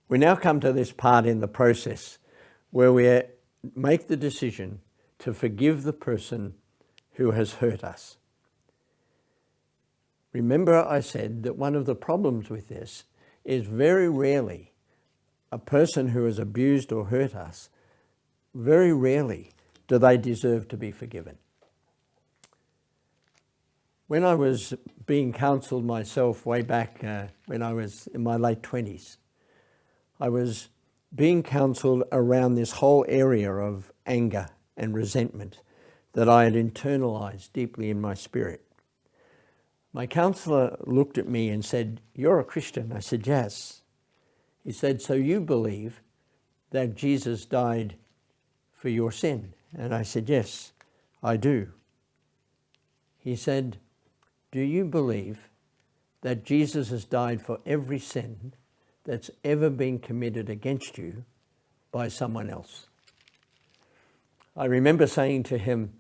We now come to this part in the process where we make the decision to forgive the person who has hurt us. Remember, I said that one of the problems with this is very rarely a person who has abused or hurt us, very rarely do they deserve to be forgiven. When I was being counselled myself way back when I was in my late 20s, I was being counselled around this whole area of anger and resentment that I had internalized deeply in my spirit. My counsellor looked at me and said, "You're a Christian." I said, "Yes." He said, "So you believe that Jesus died for your sin?" And I said, "Yes, I do." He said, "Do you believe that Jesus has died for every sin that's ever been committed against you by someone else?" I remember saying to him,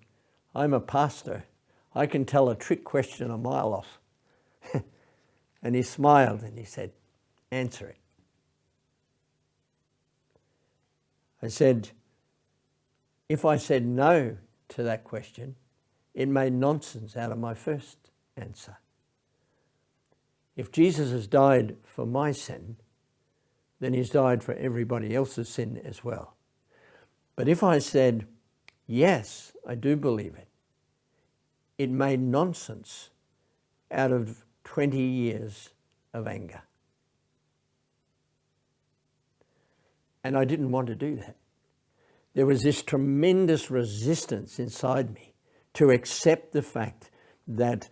"I'm a pastor. I can tell a trick question a mile off." And he smiled and he said, "Answer it." I said, if I said no to that question, it made nonsense out of my first answer. If Jesus has died for my sin, then he's died for everybody else's sin as well. But if I said, yes, I do believe it, it made nonsense out of 20 years of anger. And I didn't want to do that. There was this tremendous resistance inside me to accept the fact that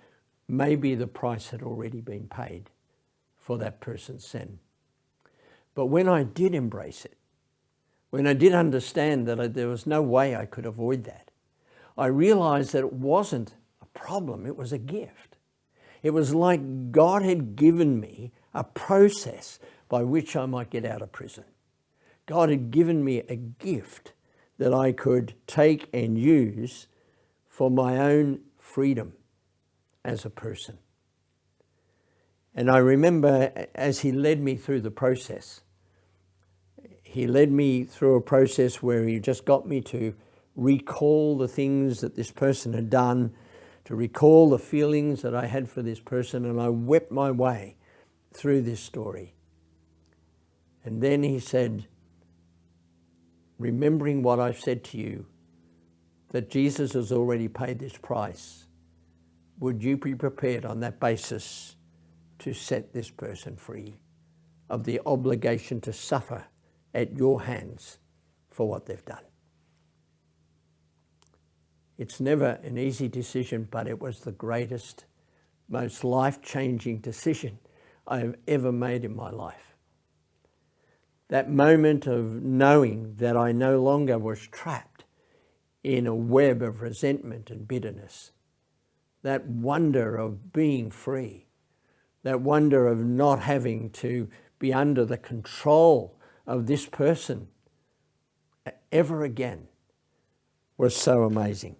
maybe the price had already been paid for that person's sin. But when I did embrace it, when I did understand that there was no way I could avoid that, I realized that it wasn't a problem, it was a gift. It was like God had given me a process by which I might get out of prison. God had given me a gift that I could take and use for my own freedom as a person. And I remember as he led me through the process, he led me through a process where he just got me to recall the things that this person had done, to recall the feelings that I had for this person, and I wept my way through this story. And then he said, remembering what I've said to you, that Jesus has already paid this price, would you be prepared on that basis to set this person free of the obligation to suffer at your hands for what they've done? It's never an easy decision, but it was the greatest, most life-changing decision I have ever made in my life. That moment of knowing that I no longer was trapped in a web of resentment and bitterness, that wonder of being free, that wonder of not having to be under the control of this person ever again, was so amazing.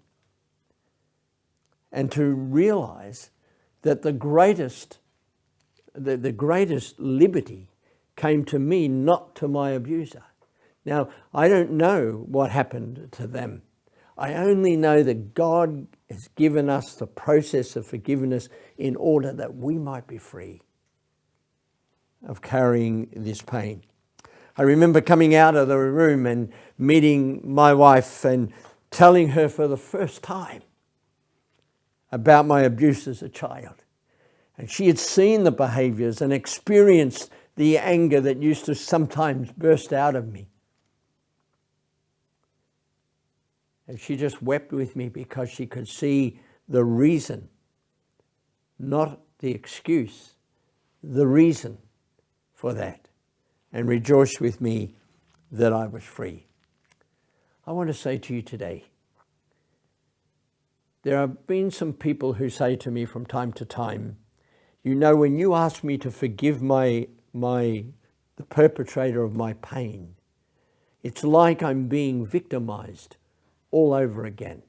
And to realize that the greatest liberty came to me, not to my abuser. Now, I don't know what happened to them. I only know that God has given us the process of forgiveness in order that we might be free of carrying this pain. I remember coming out of the room and meeting my wife and telling her for the first time about my abuse as a child. And she had seen the behaviours and experienced the anger that used to sometimes burst out of me. And she just wept with me because she could see the reason, not the excuse, the reason for that, and rejoiced with me that I was free. I want to say to you today, there have been some people who say to me from time to time, you know, when you ask me to forgive the perpetrator of my pain, it's like I'm being victimized all over again.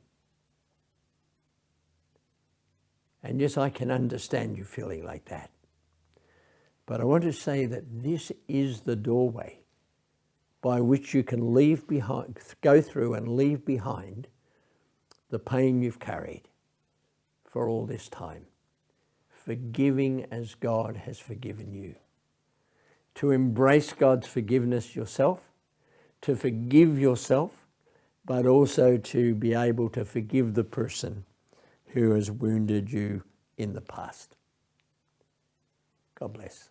And yes, I can understand you feeling like that. But I want to say that this is the doorway by which you can leave behind, go through and leave behind the pain you've carried for all this time, forgiving as God has forgiven you. To embrace God's forgiveness yourself, to forgive yourself, but also to be able to forgive the person who has wounded you in the past. God bless.